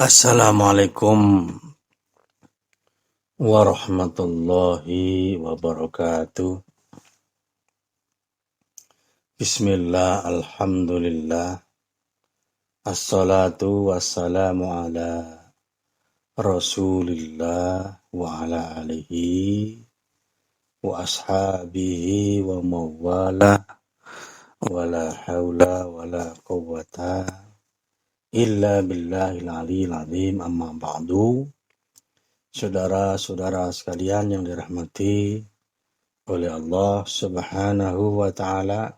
Assalamualaikum warahmatullahi wabarakatuh. Bismillah, alhamdulillah, assalatu wassalamu ala rasulillah wa ala alihi wa ashabihi wa mawala wa la hawla wa la quwwata illa billahil aliyil azim, amma ba'du. Saudara-saudara sekalian yang dirahmati oleh Allah Subhanahu wa ta'ala,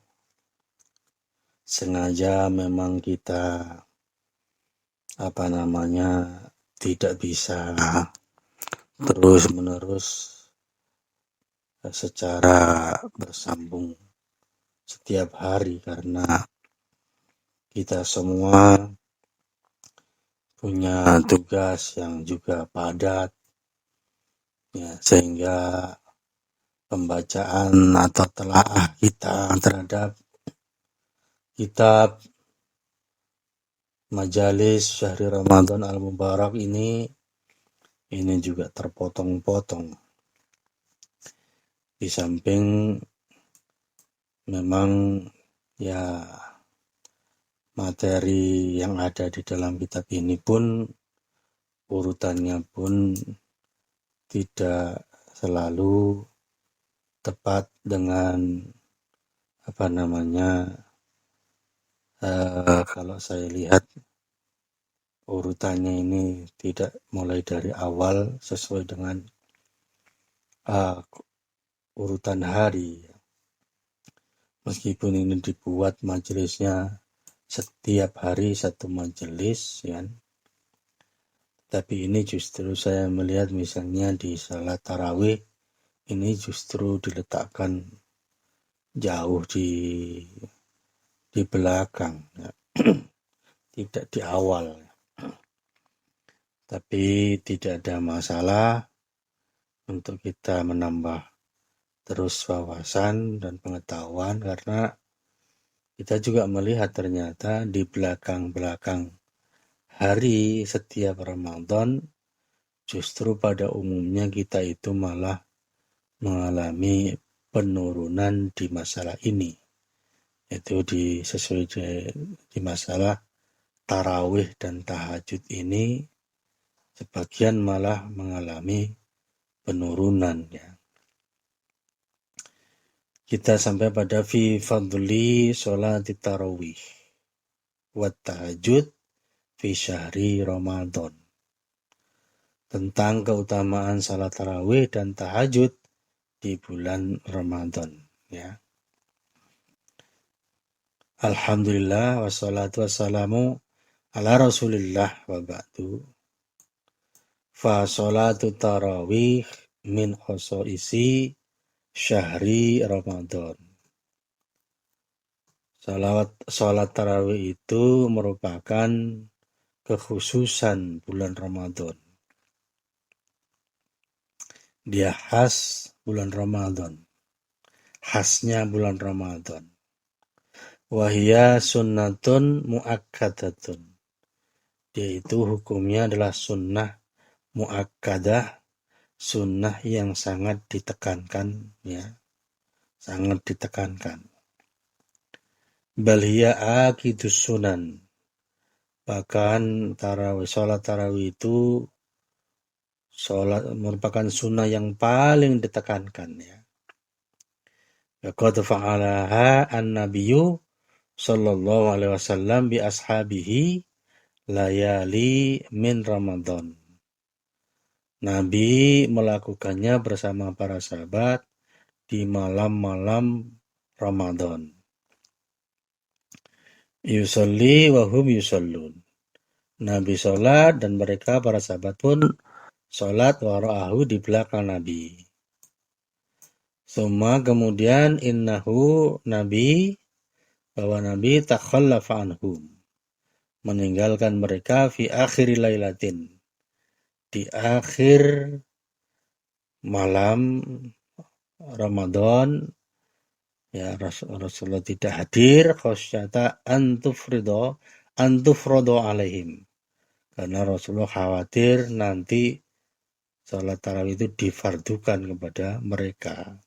sengaja memang kita tidak bisa terus-menerus secara bersambung setiap hari karena kita semua punya tugas yang juga padat, ya, sehingga pembacaan atau telaah kita terhadap kitab Majalis Syahri Ramadan Al-Mubarak ini juga terpotong-potong. Di samping memang ya materi yang ada di dalam kitab ini pun urutannya pun tidak selalu tepat dengan kalau saya lihat urutannya ini tidak mulai dari awal sesuai dengan urutan hari. Meskipun ini dibuat majelisnya setiap hari satu majelis, ya, tapi ini justru saya melihat misalnya di salat tarawih ini justru diletakkan jauh di belakang, ya. Tidak di awal. Tapi tidak ada masalah untuk kita menambah terus wawasan dan pengetahuan, karena kita juga melihat ternyata di belakang hari setiap Ramadan justru pada umumnya kita itu malah mengalami penurunan di masalah ini, yaitu sesuai di masalah tarawih dan tahajud ini sebagian malah mengalami penurunan, ya. Kita sampai pada fi fadli sholati tarawih wa tahajud fi syahri Ramadan, tentang keutamaan salat tarawih dan tahajud di bulan Ramadan, ya. Alhamdulillah wassalatu wassalamu ala rasulillah wa ba'du. Fa sholatu tarawih min khosoisi syahri Ramadan. Salat tarawih itu merupakan kekhususan bulan Ramadan. Dia khas bulan Ramadan. Khasnya bulan Ramadan. Wahia sunnatun muakkadatun. Dia itu hukumnya adalah sunnah muakkadah, sunnah yang sangat ditekankan, ya. Sangat ditekankan. Bal hiya aqidus sunan. Bahkan salat tarawih itu merupakan sunnah yang paling ditekankan, ya. Qad fa'alaha an-nabiyyu sallallahu alaihi wasallam bi ashabihi layali min Ramadan. Nabi melakukannya bersama para sahabat di malam-malam Ramadan. Yusalli wa hum yusallun. Nabi sholat dan mereka para sahabat pun sholat wara'ahu di belakang Nabi. Summa kemudian bahwa Nabi takhallafa anhum, meninggalkan mereka fi akhiri lailatin, di akhir malam Ramadan, ya. Rasulullah tidak hadir, khasyata antufrodo alaihim, karena Rasulullah khawatir nanti sholat tarawih itu difardukan kepada mereka.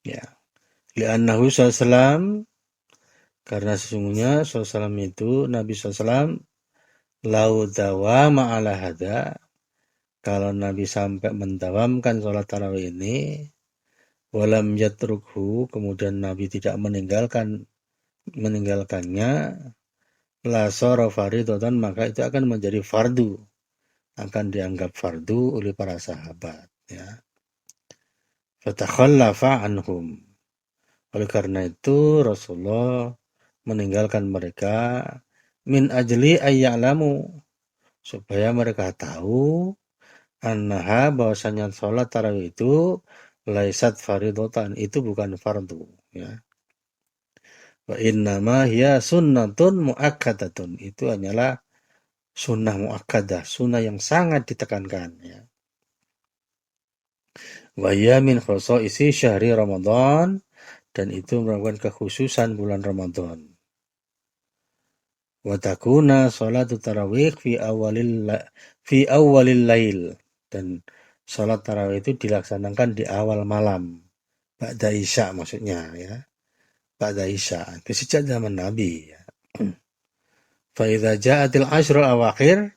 Ya, li'annahu sallallahu karena sesungguhnya sallallahu itu Nabi sallallahu lau dawama ala hada, kalau Nabi sampai mendawamkan sholat tarawih ini, walam yatrukhu, kemudian Nabi tidak meninggalkannya, la sara faridatan, maka itu akan menjadi fardu, akan dianggap fardu oleh para sahabat, ya. Fatakhallafa anhum, oleh karena itu Rasulullah meninggalkan mereka min ajli ayya'lamu, supaya mereka tahu annaha, bahwasanya sholat tarawih itu laisat faridatan, itu bukan fardu, ya. Wa innama hiya sunnatun muakkadatun, itu hanyalah sunnah muakkadah, sunnah yang sangat ditekankan, ya. Wa hiya min khusaisi syahri Ramadan, dan itu merupakan kekhususan bulan Ramadan. Wa takuna sholatu tarawih fi awalil lail, dan sholat tarawih itu dilaksanakan di awal malam, ba'da isya maksudnya, ya. Ba'da isya itu sejak zaman Nabi, ya. Fa idza ja'atil ashrul awakhir,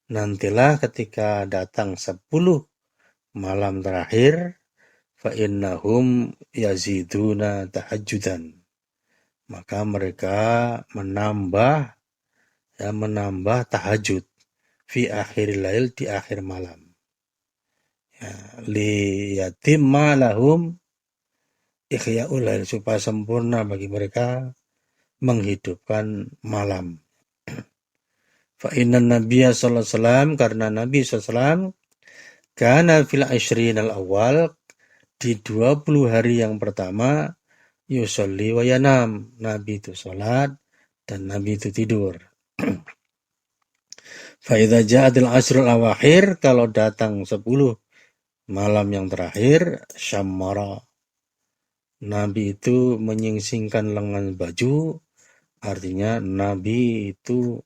nantilah ketika datang 10 malam terakhir, fa innahum yaziduna tahajjudan, maka mereka menambah tahajud fi akhiril lail, di akhir malam, ya, li yatimma lahum ihya'ul lail, supaya sempurna bagi mereka menghidupkan malam. Fa inna nabiyya sallallahu alaihi wasallam, karena Nabi sallallahu alaihi wasallam kana fil al awal, di 20 hari yang pertama, yusolli wa yanam, Nabi itu sholat dan Nabi itu tidur. Fa idza ja'atil ashrul awakhir, kalau datang 10 malam yang terakhir, syammara, Nabi itu menyingsingkan lengan baju, artinya Nabi itu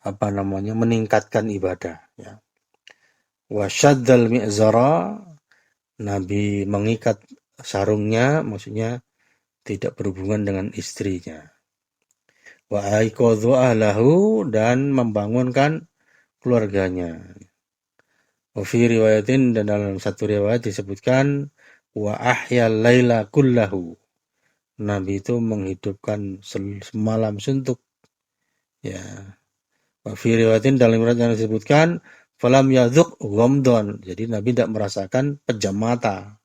meningkatkan ibadah, ya. Wa syaddal mi'zara, Nabi mengikat sarungnya, maksudnya tidak berhubungan dengan istrinya. Wa aiqadhu ahlahu, dan membangunkan keluarganya. Wa fi riwayatin, dan dalam satu riwayat disebutkan wa ahyal laila kullahu, Nabi itu menghidupkan semalam suntuk, ya. Wa fi riwayatin, dalam riwayat yang disebutkan falam yadzuq ghamdan, jadi Nabi tidak merasakan pejam mata,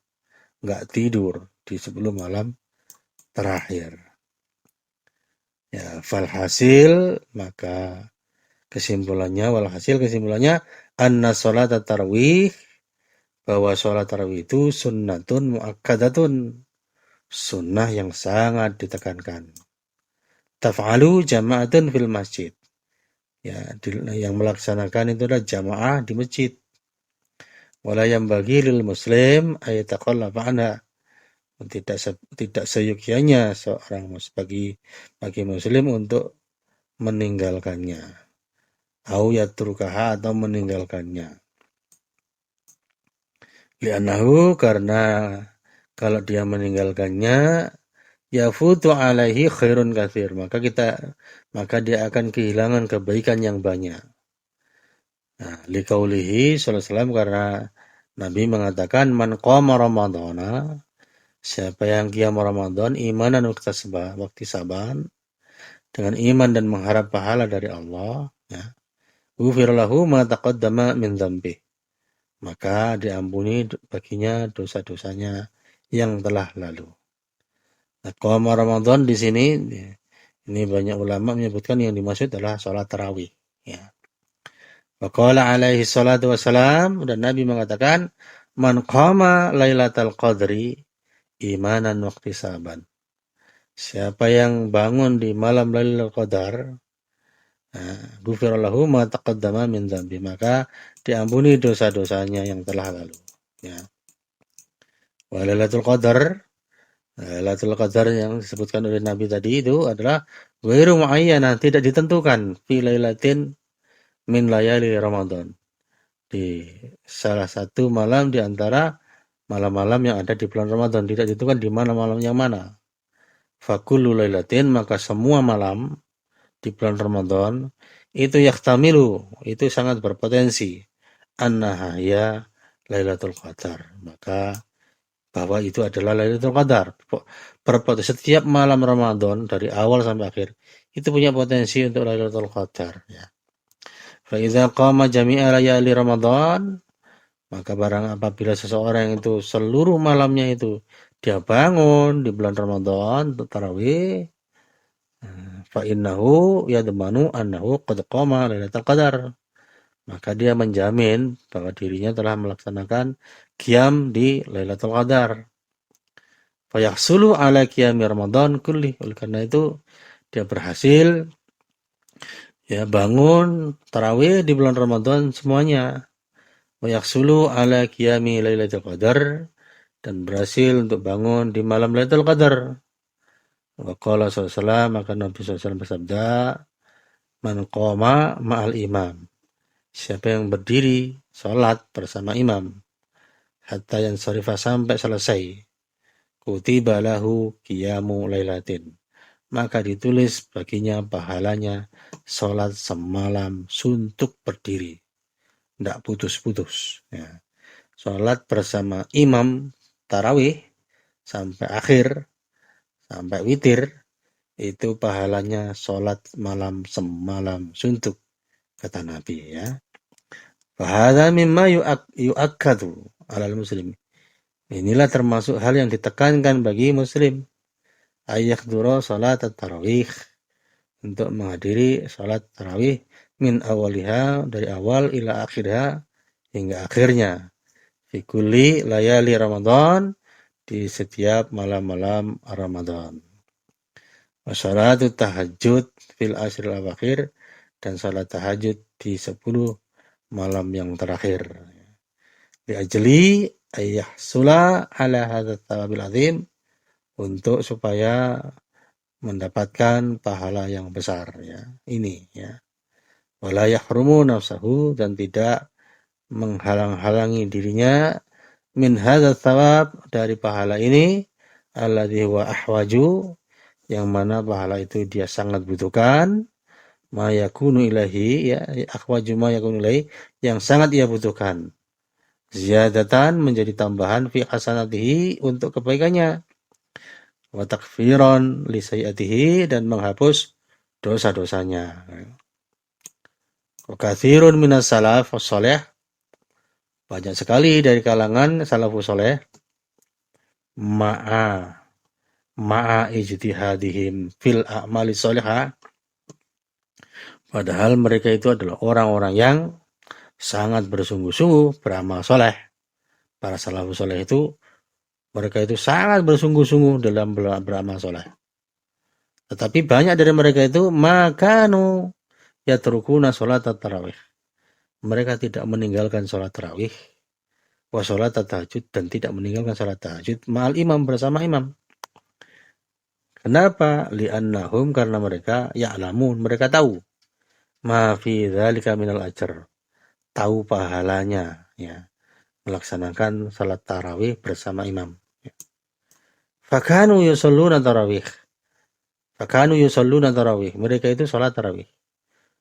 enggak tidur di 10 malam terakhir. Ya, falhasil, maka kesimpulannya anna sholat tarawih, bahwa sholat tarawih itu sunnatun muakkadatun, sunnah yang sangat ditekankan. Taf'alu jama'atun fil masjid, ya, yang melaksanakan itu adalah jamaah di masjid. Wala yanbaghi lil muslim ayataqallafa anha, tidak seyogyanya seorang bagi muslim untuk meninggalkannya, au yatrukaha, atau meninggalkannya. Li'annahu, karena kalau dia meninggalkannya, yafutu alaihi khairun katsir, maka dia akan kehilangan kebaikan yang banyak. Nah, liqaulihi sallallahu alaihi wasallam, karena Nabi mengatakan man qama ramadhana, siapa yang qiyam Ramadan imanan waktisaban, dengan iman dan mengharap pahala dari Allah, ya, ghufira lahu ma taqaddama min dzambi, maka diampuni baginya dosa-dosanya yang telah lalu. Nah, qiyam Ramadan di sini, ini banyak ulama menyebutkan yang dimaksud adalah sholat tarawih, ya. Wa qala alaihi salatu wassalam, dan Nabi mengatakan man qama lailatal qadri imanan wahtisaban, siapa yang bangun di malam Lailatul Qadar, ghufira lahu ma taqaddama min dzambi, maka diampuni dosa-dosanya yang telah lalu, ya. Wa Lailatul Qadar, Lailatul Qadar yang disebutkan oleh Nabi tadi itu adalah ghairu muayyanah, tidak ditentukan, fi lailatin min layali Ramadan, di salah satu malam di antara malam-malam yang ada di bulan Ramadan. Tidak ditentukan di mana malam yang mana. Fakullu lailatin, maka semua malam di bulan Ramadan itu yahtamilu, itu sangat berpotensi annaha ya Lailatul Qadar, maka bahwa itu adalah Lailatul Qadar. Berpotensi setiap malam Ramadan dari awal sampai akhir itu punya potensi untuk Lailatul Qadar ya. Fa idza qama jami'a layali Ramadan, maka barang apabila seseorang itu seluruh malamnya itu dia bangun di bulan Ramadan untuk tarawih, fa innahu yadmanu annahu qad qama Lailatul Qadar. Maka dia menjamin bahwa dirinya telah melaksanakan qiyam di Lailatul Qadar. Fa yahsulu ala qiyami Ramadan kulli. Oleh karena itu dia berhasil ya bangun tarawih di bulan Ramadan semuanya. Wa yahsulu ala qiyami Lailatul Qadar, dan berhasil untuk bangun di malam Lailatul Qadar. Wa qala sallallahu alaihi wasallam, maka Nabi sallallahu alaihi wasallam bersabda, man qama ma'al imam, siapa yang berdiri sholat bersama imam, hatta yang syarifah sampai selesai, kutiba lahu qiyamu lailatin, maka ditulis baginya pahalanya sholat semalam suntuk berdiri, tidak putus-putus ya. Sholat bersama imam tarawih sampai akhir, sampai witir, itu pahalanya sholat malam semalam suntuk, kata Nabi ya. Fahadha mimma yu'akkadu alal muslim. Inilah termasuk hal yang ditekankan bagi muslim. Ayyahdura salat tarawih, untuk menghadiri salat tarawih min awaliha, dari awal ila akhirha, hingga akhirnya. Fi kulli layali Ramadan, di setiap malam-malam Ramadan. Wa salatu tahajud fil ashril awakhir, dan salat tahajud di 10 malam yang terakhir. Liajli ayyahsula ala hadzal thawabil azim, untuk supaya mendapatkan pahala yang besar ya. Ini ya. Wala yahrumu nafsahu, dan tidak menghalang-halangi dirinya min hadzal thawab, dari pahala ini, alladzi huwa ahwaju, yang mana pahala itu dia sangat butuhkan, ma yakunu ilahi ya, ahwaju ma yakunu ilahi, yang sangat ia butuhkan, ziyadatan, menjadi tambahan, fi hasanatihi, untuk kebaikannya, wa takfiran li sayiatihi, dan menghapus dosa-dosanya. Wa katsirun minas salaf shalih, banyak sekali dari kalangan salafus saleh, ma'a ijtihadihim fil a'mali shalihah, padahal mereka itu adalah orang-orang yang sangat bersungguh-sungguh beramal soleh. Para salafus soleh itu, mereka itu sangat bersungguh-sungguh dalam beramal soleh. Tetapi banyak dari mereka itu makanu yatrukuna sholat tarawih, mereka tidak meninggalkan sholat tarawih, wa sholat tahajud, dan tidak meninggalkan sholat tahajud ma'al imam, bersama imam. Kenapa? Li'annahum, karena mereka ya'lamun, mereka tahu, ma fi dzalika minal ajr, tahu pahalanya ya, melaksanakan salat tarawih bersama imam. Fakanu yusalluna tarawih, mereka itu salat tarawih.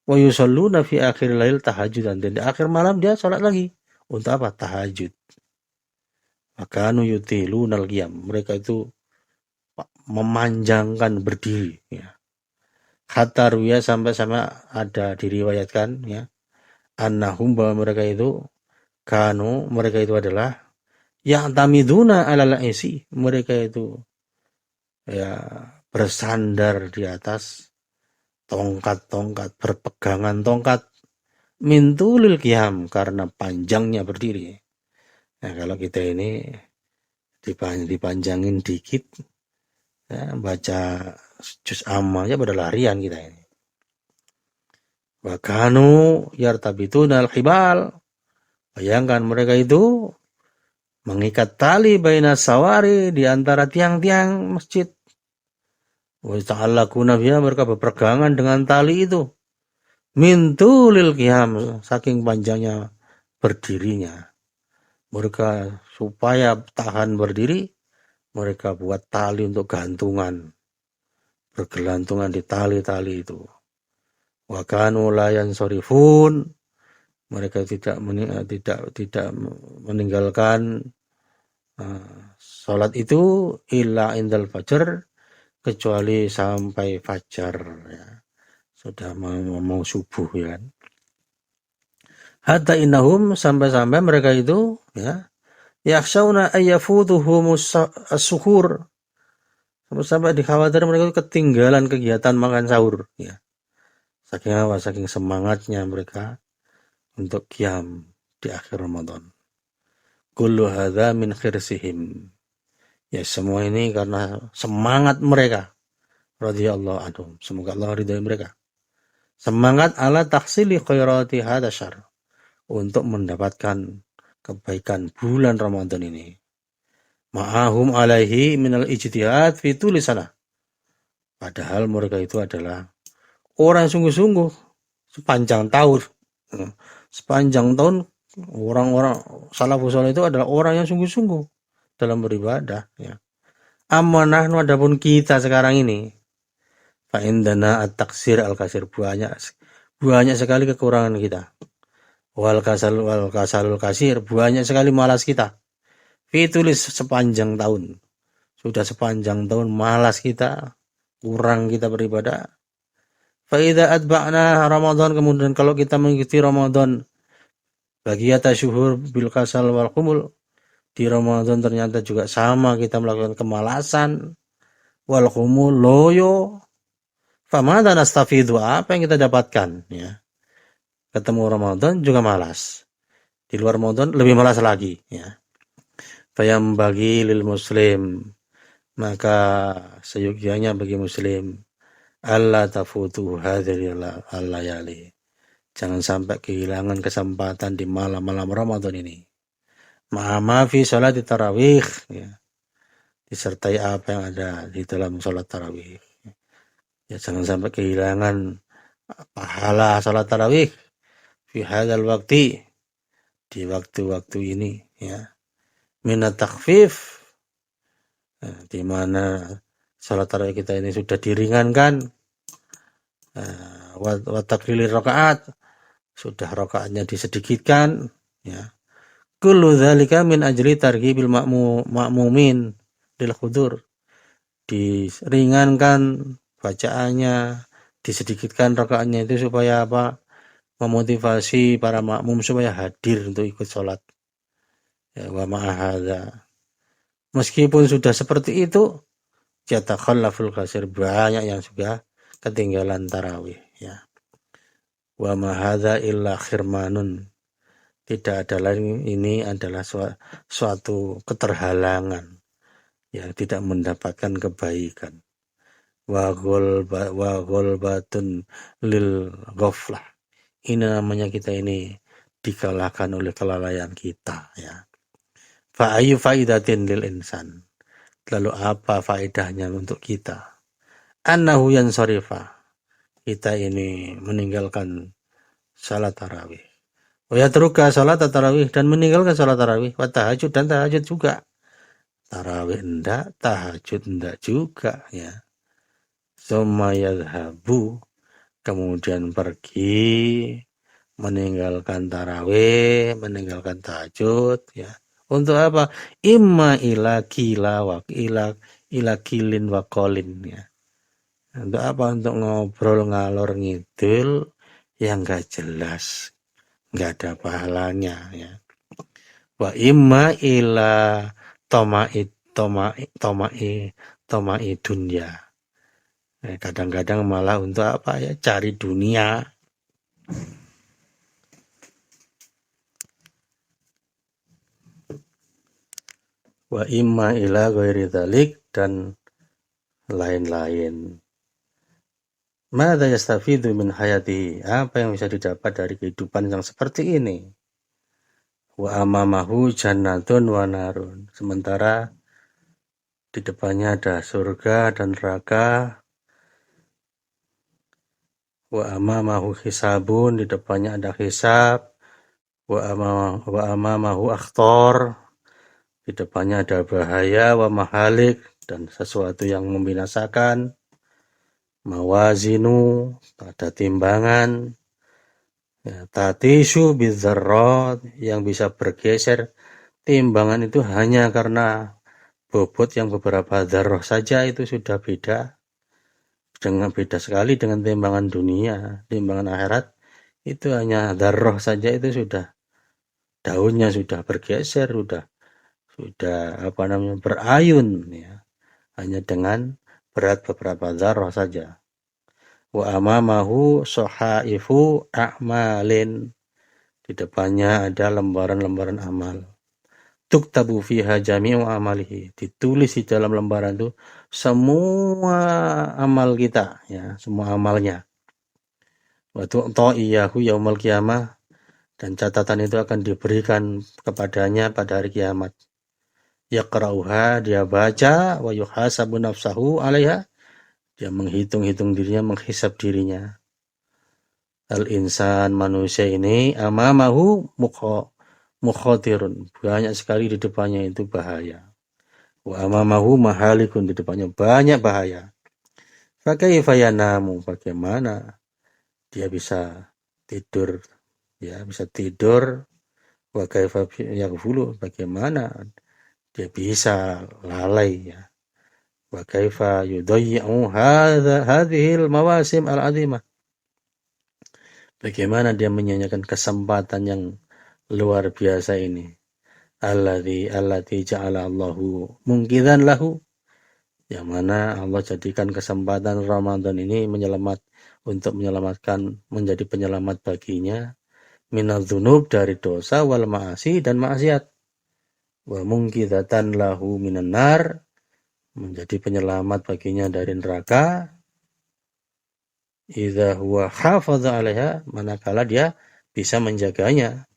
Wa yusalluna fi akhir lail tahajudan, dan di akhir malam dia salat lagi. Untuk apa? Tahajud. Fakanu yutilunal qiyam, mereka itu memanjangkan berdiri ya. Hatta ruya, sampai-sampai ada diriwayatkan ya, annahum, bahwa mereka itu kanu, mereka itu adalah yang tamiduna alal isi, mereka itu ya bersandar di atas tongkat-tongkat, berpegangan tongkat, mintulil qiyam, karena panjangnya berdiri. Nah, kalau kita ini dipanjangin dikit ya, baca juz amma aja pada larian kita ini. Wa kanu yartabituna al-hibal, bayangkan mereka itu mengikat tali baina sawari, di antara tiang-tiang masjid. Wa ta'allaquna biha, mereka berpegangan dengan tali itu. min tulil qiyam, saking panjangnya berdirinya. Mereka supaya tahan berdiri, mereka buat tali untuk gantungan, bergelantungan di tali-tali itu. Wa kanu la yansorifun, mereka tidak meninggalkan salat itu illa indal fajar, kecuali sampai fajar, ya. Sudah mau subuh, ya kan. Hatta innahum, sampai-sampai mereka itu, ya, yakhshawna ayyafutuhumus as-suhur, sampai dikhawatir mereka itu ketinggalan kegiatan makan sahur, ya. Saking apa? Saking semangatnya mereka untuk qiyam di akhir Ramadan. Kullu hadza min khirsihim. Ya, semua ini karena semangat mereka. Radhiyallahu anhum. Semoga Allah ridhai mereka. Semangat ala taksili khairati hadza syahr, untuk mendapatkan kebaikan bulan Ramadan ini. Ma'ahum alaihi minal ijtihad fi tulisana. Padahal mereka itu adalah orang sungguh-sungguh sepanjang tahun. Sepanjang tahun orang-orang salafus saleh itu adalah orang yang sungguh-sungguh dalam beribadah, ya. Amanah adapun kita sekarang ini, fa indana at-taksir al-kasir, banyak sekali kekurangan kita. Wal kasalul kasir, banyak sekali malas kita. Fitulis sepanjang tahun. Sudah sepanjang tahun malas kita, kurang kita beribadah. Fa idza atba'na Ramadan, kemudian kalau kita mengikuti Ramadan, bagiyata syuhur bil kasal wal qumul, di Ramadan ternyata juga sama kita melakukan kemalasan, wal qumul, loyo. Famada nastafidu, apa yang kita dapatkan, ya. Ketemu Ramadan juga malas, di luar Ramadan lebih malas lagi, ya. Fayam bagi lil muslim, maka seyogyanya bagi muslim, alla tafutu hadhil al-layali, jangan sampai kehilangan kesempatan di malam-malam Ramadan ini. Ma'ama fi salat tarawih, ya, disertai apa yang ada di dalam salat tarawih. Ya, jangan sampai kehilangan pahala salat tarawih fi hadzal waqti, di waktu-waktu ini, ya. Minat takhfif, di mana salat tarawih kita ini sudah diringankan, wa taqlilir rakaat, sudah rakaatnya disedikitkan, ya. Kullu dzalika min ajli targhibil ma'mumin lil khudur, diringankan bacaannya, disedikitkan rakaatnya itu supaya apa? Memotivasi para makmum supaya hadir untuk ikut sholat. Ya, wa ma'ahadza, meskipun sudah seperti itu, yatakhallaful kasir, banyak yang sudah ketinggalan tarawih, ya. Wa ma'ahadza illa khirmanun, tidak ada lain, ini adalah suatu keterhalangan yang tidak mendapatkan kebaikan. Wa ghulbatun lil ghaflah, ini namanya kita ini dikalahkan oleh kelalaian kita, ya. Fa ayyu faidatin lil insan, lalu apa faedahnya untuk kita? Annahu yansarifa, kita ini meninggalkan salat tarawih. Wa yatruka salat tarawih, dan meninggalkan salat tarawih. Wa tahajud, dan tahajud juga. Tarawih enggak, tahajud enggak juga, ya. Summa yadhabu, kemudian pergi meninggalkan tarawih, meninggalkan tahajud, ya. Untuk apa? Imma ila kilin wa kolin, ya. Untuk apa? Untuk ngobrol ngalor ngidul yang enggak jelas, enggak ada pahalanya, ya. Wa imma ila toma'i dunya. Kadang-kadang malah untuk apa, ya? Cari dunia. Wa imma ila ghairi dzalik, dan lain-lain. Madza yastafidu min hayati, apa yang bisa didapat dari kehidupan yang seperti ini? Wa amamahu jannatun wa narun, sementara di depannya ada surga dan neraka. wa amamahu hisabun, di depannya ada hisab, wa amamahu akhtar, di depannya ada bahaya, wa mahalik, dan sesuatu yang membinasakan, mawazinu, ada timbangan, ya, tatishu bidzarrat, yang bisa bergeser. Timbangan itu hanya karena bobot yang beberapa dzarrah saja, itu sudah beda sekali dengan timbangan dunia. Timbangan akhirat itu hanya dzarrah saja, itu sudah daunnya sudah bergeser, sudah berayun, ya, hanya dengan berat beberapa dzarrah saja. Wa amamahu sohaifu a'malin, di depannya ada lembaran-lembaran amal. Tuktabu fiha jami'u amalihi, ditulis di dalam lembaran itu semua amal kita, ya, semua amalnya. Wa tu'ta iyyahu yaumal qiyamah, dan catatan itu akan diberikan kepadanya pada hari kiamat. Yaqra'uha, dia baca, wa yuhasabu nafsahu 'alaiha, dia menghitung-hitung dirinya, menghisab dirinya. Al-insan, manusia ini, amamahu mukhatirun, banyak sekali di depannya itu bahaya. Wa amamahu mahalikun, di depannya banyak bahaya. Fakaifa yanamu, bagaimana dia bisa tidur, ya, bisa tidur. Wa kaifa yaghfulu, bagaimana dia bisa lalai, ya. Wa kaifa yudayyi'u hadhil mawasim al-'azimah, bagaimana dia menyanyikan kesempatan yang luar biasa ini. Allati ja'ala Allahu mungkidan lahu, yang mana Allah jadikan kesempatan Ramadan ini untuk menyelamatkan, menjadi penyelamat baginya, minadz-dzunub, dari dosa, wal ma'asi, dan maksiat, wa mungkidatan lahu minan nar, menjadi penyelamat baginya dari neraka, idza huwa hafadha 'alaiha, manakala dia bisa menjaganya.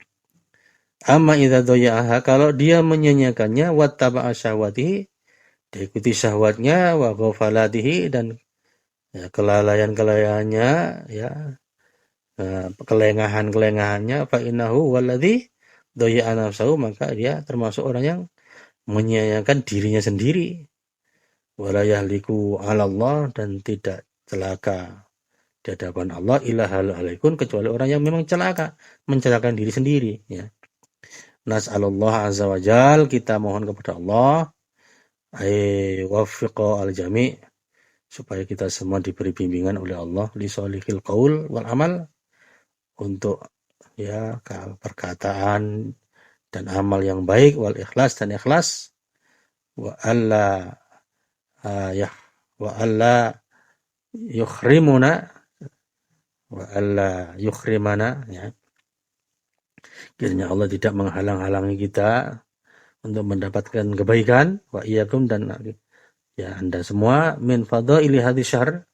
Amma idza dhaya'aha, kalau dia menyanyiakannya, wattaba'a syahwatihi, diikuti syahwatnya, wa ghafalatihi, dan, ya, kelalaian-kelalaiannya, ya, kelengahan-kelengahannya, fa innahu walladzi dhayya'a nafsahu, maka dia termasuk orang yang menyia-nyiakan dirinya sendiri. Wala yahliku 'ala Allah, dan tidak celaka di hadapan Allah illa halikun, kecuali orang yang memang celaka, mencelakakan diri sendiri, ya. Nas'alullah azza wa jal, kita mohon kepada Allah, waffiqa al-jami', supaya kita semua diberi bimbingan oleh Allah, li sholihil qaul wal amal, untuk, ya, perkataan dan amal yang baik, wal ikhlas, dan ikhlas, wa alla yukhrimana, ya, kiranya Allah tidak menghalang-halangi kita untuk mendapatkan kebaikan, wa iyyakum, dan, ya, Anda semua, min fadhaili hadhihi syahr,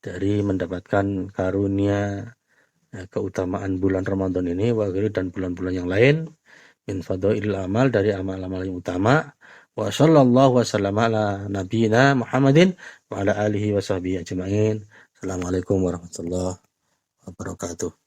dari mendapatkan karunia, ya, keutamaan bulan Ramadan ini, wa ghairi, dan bulan-bulan yang lain, min fadhailil amal, dari amal-amal yang utama. Wa sallallahu wasallam ala nabiyyina Muhammadin wa ala alihi wa sahbihi ajma'in. Assalamualaikum warahmatullahi wabarakatuh.